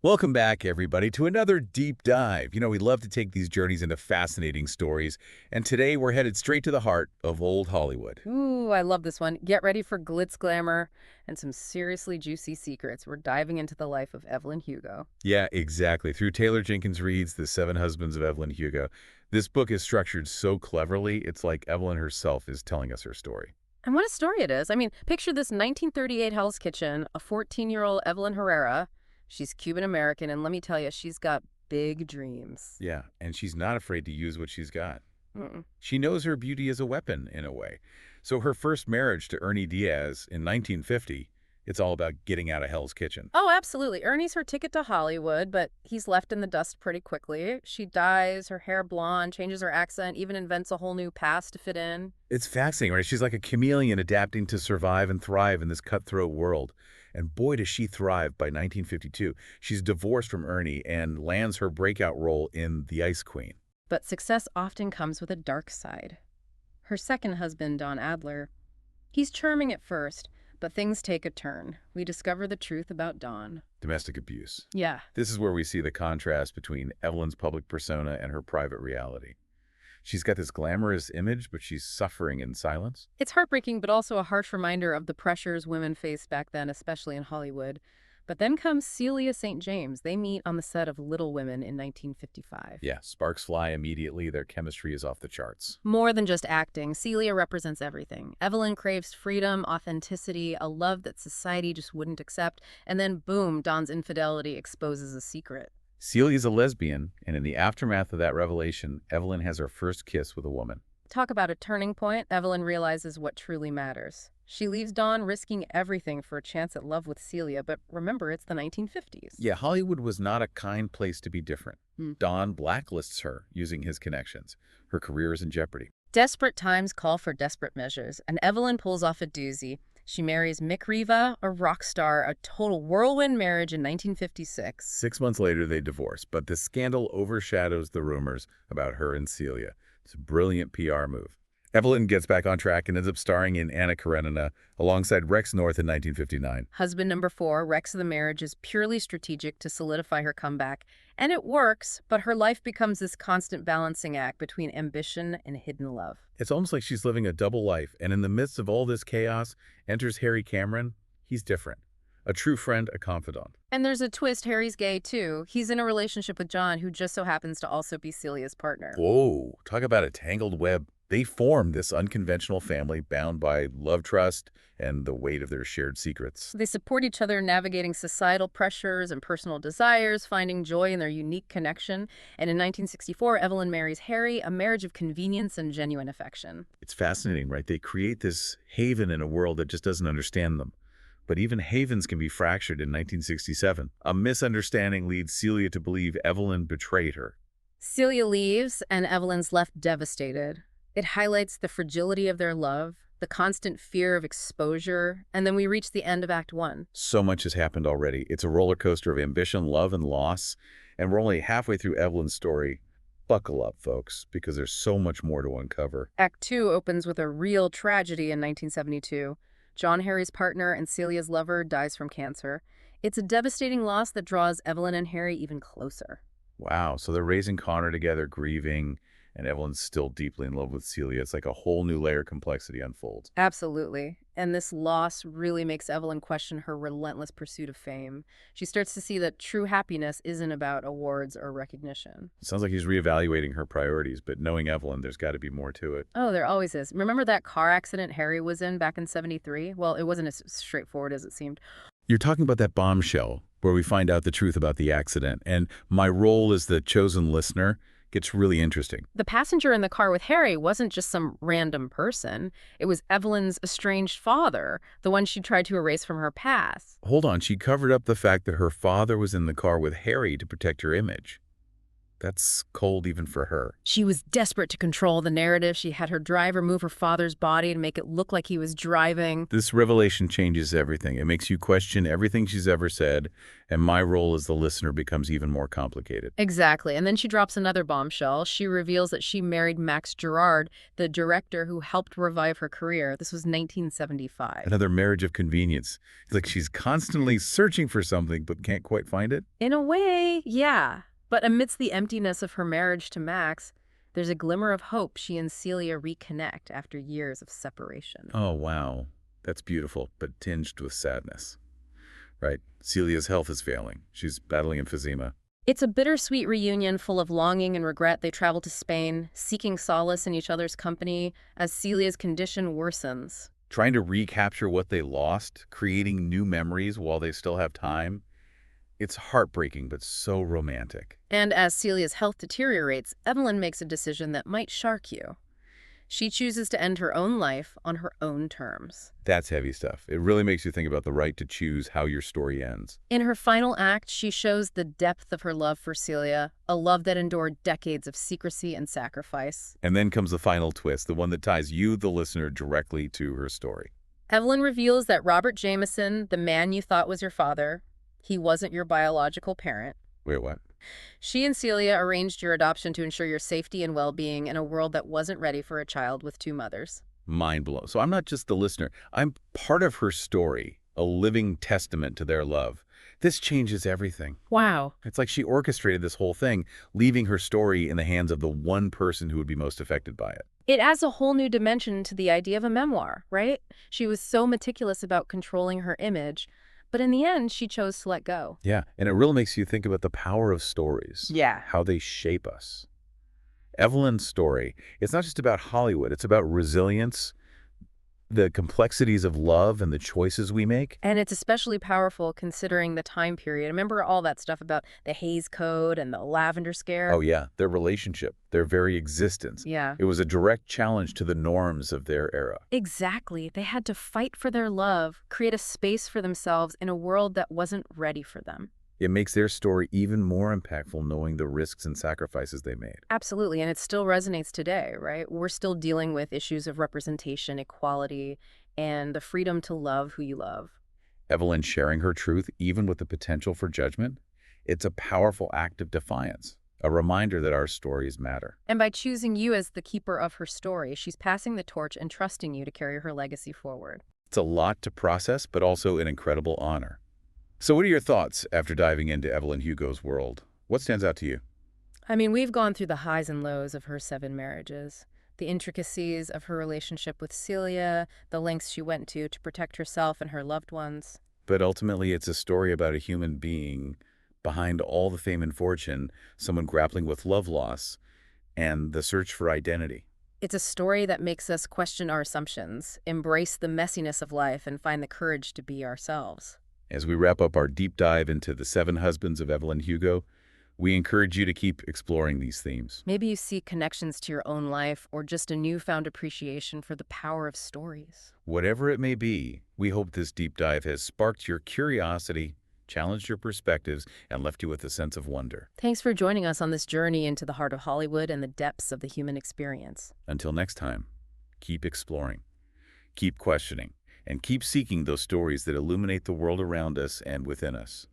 Welcome back, everybody, to another deep dive. We love to take these journeys into fascinating stories, and today we're headed straight to the heart of old Hollywood. Ooh, I love this one. Get ready for glitz glamour and some seriously juicy secrets. We're diving into the life of Evelyn Hugo. Yeah, exactly. Through Taylor Jenkins Reid's The Seven Husbands of Evelyn Hugo, this book is structured so cleverly, it's like Evelyn herself is telling us her story. And what a story it is. I mean, picture this 1938 Hell's Kitchen, a 14-year-old Evelyn Herrera. She's Cuban American, and let me tell you, she's got big dreams. Yeah, and she's not afraid to use what she's got. Mm-mm. She knows her beauty is a weapon, in a way. So her first marriage to Ernie Diaz in 1950, it's all about getting out of Hell's Kitchen. Oh, absolutely. Ernie's her ticket to Hollywood, but he's left in the dust pretty quickly. She dyes her hair blonde, changes her accent, even invents a whole new past to fit in. It's fascinating, right? She's like a chameleon adapting to survive and thrive in this cutthroat world. And boy, does she thrive by 1952. She's divorced from Ernie and lands her breakout role in The Ice Queen. But success often comes with a dark side. Her second husband, Don Adler, he's charming at first, but things take a turn. We discover the truth about Don. Domestic abuse. Yeah, This is where we see the contrast between Evelyn's public persona and her private reality. She's got this glamorous image, but she's suffering in silence. it's heartbreaking, but also a harsh reminder of the pressures women faced back then, especially in Hollywood. But then comes Celia St. James. They meet on the set of Little Women in 1955. Yeah, sparks fly immediately. Their chemistry is off the charts. More than just acting, Celia represents everything. Evelyn craves freedom, authenticity, a love that society just wouldn't accept, and then boom, Don's infidelity exposes a secret. Celia's a lesbian, and in the aftermath of that revelation, Evelyn has her first kiss with a woman. Talk about a turning point. Evelyn realizes what truly matters. She leaves Don, risking everything for a chance at love with Celia, but remember, it's the 1950s. Yeah, Hollywood was not a kind place to be different. Hmm. Don blacklists her using his connections. Her career is in jeopardy. Desperate times call for desperate measures, and Evelyn pulls off a doozy. She marries Mick Riva, a rock star, a total whirlwind marriage in 1956. 6 months later, they divorce, but the scandal overshadows the rumors about her and Celia. It's a brilliant PR move. Evelyn gets back on track and ends up starring in Anna Karenina alongside Rex North in 1959. Husband number four, Rex of the marriage, is purely strategic to solidify her comeback. And it works, but her life becomes this constant balancing act between ambition and hidden love. It's almost like she's living a double life, and in the midst of all this chaos, enters Harry Cameron. He's different. A true friend, a confidant. And there's a twist, Harry's gay too. He's in a relationship with John, who just so happens to also be Celia's partner. Whoa, talk about a tangled web. They form this unconventional family bound by love, trust, and the weight of their shared secrets. They support each other, navigating societal pressures and personal desires, finding joy in their unique connection. And in 1964, Evelyn marries Harry, a marriage of convenience and genuine affection. It's fascinating, right? They create this haven in a world that just doesn't understand them. But even havens can be fractured in 1967. A misunderstanding leads Celia to believe Evelyn betrayed her. Celia leaves, and Evelyn's left devastated. It highlights the fragility of their love, the constant fear of exposure, and then we reach the end of Act One. So much has happened already. It's a roller coaster of ambition, love, and loss. And we're only halfway through Evelyn's story. Buckle up, folks, because there's so much more to uncover. Act Two opens with a real tragedy in 1972. John, Harry's partner and Celia's lover, dies from cancer. It's a devastating loss that draws Evelyn and Harry even closer. Wow, so they're raising Connor together, grieving, and Evelyn's still deeply in love with Celia. It's like a whole new layer of complexity unfolds. Absolutely. And this loss really makes Evelyn question her relentless pursuit of fame. She starts to see that true happiness isn't about awards or recognition. It sounds like he's reevaluating her priorities, but knowing Evelyn, there's got to be more to it. Oh, there always is. Remember that car accident Harry was in back in '73? Well, it wasn't as straightforward as it seemed. You're talking about that bombshell where we find out the truth about the accident, and my role as the chosen listener gets really interesting. The passenger in the car with Harry wasn't just some random person. It was Evelyn's estranged father, the one she tried to erase from her past. Hold on, she covered up the fact that her father was in the car with Harry to protect her image. That's cold even for her. She was desperate to control the narrative. She had her driver move her father's body to make it look like he was driving. This revelation changes everything. It makes you question everything she's ever said, and my role as the listener becomes even more complicated. Exactly. And then she drops another bombshell. She reveals that she married Max Gerard, the director who helped revive her career. This was 1975. Another marriage of convenience. It's like she's constantly searching for something but can't quite find it. In a way, yeah. But amidst the emptiness of her marriage to Max, there's a glimmer of hope. She and Celia reconnect after years of separation. Oh, wow. That's beautiful, but tinged with sadness. Right? Celia's health is failing. She's battling emphysema. It's a bittersweet reunion full of longing and regret. They travel to Spain, seeking solace in each other's company as Celia's condition worsens. Trying to recapture what they lost, creating new memories while they still have time. It's heartbreaking, but so romantic. And as Celia's health deteriorates, Evelyn makes a decision that might shock you. She chooses to end her own life on her own terms. That's heavy stuff. It really makes you think about the right to choose how your story ends. In her final act, she shows the depth of her love for Celia, a love that endured decades of secrecy and sacrifice. And then comes the final twist, the one that ties you, the listener, directly to her story. Evelyn reveals that Robert Jameson, the man you thought was your father, he wasn't your biological parent. Wait, what? She and Celia arranged your adoption to ensure your safety and well-being in a world that wasn't ready for a child with two mothers. Mind blown. So I'm not just the listener. I'm part of her story, a living testament to their love. This changes everything. Wow. It's like she orchestrated this whole thing, leaving her story in the hands of the one person who would be most affected by it. It adds a whole new dimension to the idea of a memoir, right? She was so meticulous about controlling her image, but in the end, she chose to let go. Yeah, and it really makes you think about the power of stories. Yeah. How they shape us. Evelyn's story, it's not just about Hollywood. It's about resilience, the complexities of love and the choices we make. And it's especially powerful considering the time period. Remember all that stuff about the Hays Code and the Lavender Scare? Oh, yeah, their relationship, their very existence. Yeah. It was a direct challenge to the norms of their era. Exactly. They had to fight for their love, create a space for themselves in a world that wasn't ready for them. It makes their story even more impactful knowing the risks and sacrifices they made. Absolutely, and it still resonates today, right? We're still dealing with issues of representation, equality, and the freedom to love who you love. Evelyn sharing her truth, even with the potential for judgment, it's a powerful act of defiance, a reminder that our stories matter. And by choosing you as the keeper of her story, she's passing the torch and trusting you to carry her legacy forward. It's a lot to process, but also an incredible honor. So what are your thoughts after diving into Evelyn Hugo's world? What stands out to you? I mean, we've gone through the highs and lows of her 7 marriages, the intricacies of her relationship with Celia, the lengths she went to protect herself and her loved ones. But ultimately, it's a story about a human being behind all the fame and fortune, someone grappling with love loss and the search for identity. It's a story that makes us question our assumptions, embrace the messiness of life, and find the courage to be ourselves. As we wrap up our deep dive into the 7 husbands of Evelyn Hugo, we encourage you to keep exploring these themes. Maybe you see connections to your own life or just a newfound appreciation for the power of stories. Whatever it may be, we hope this deep dive has sparked your curiosity, challenged your perspectives, and left you with a sense of wonder. Thanks for joining us on this journey into the heart of Hollywood and the depths of the human experience. Until next time, keep exploring, keep questioning, and keep seeking those stories that illuminate the world around us and within us.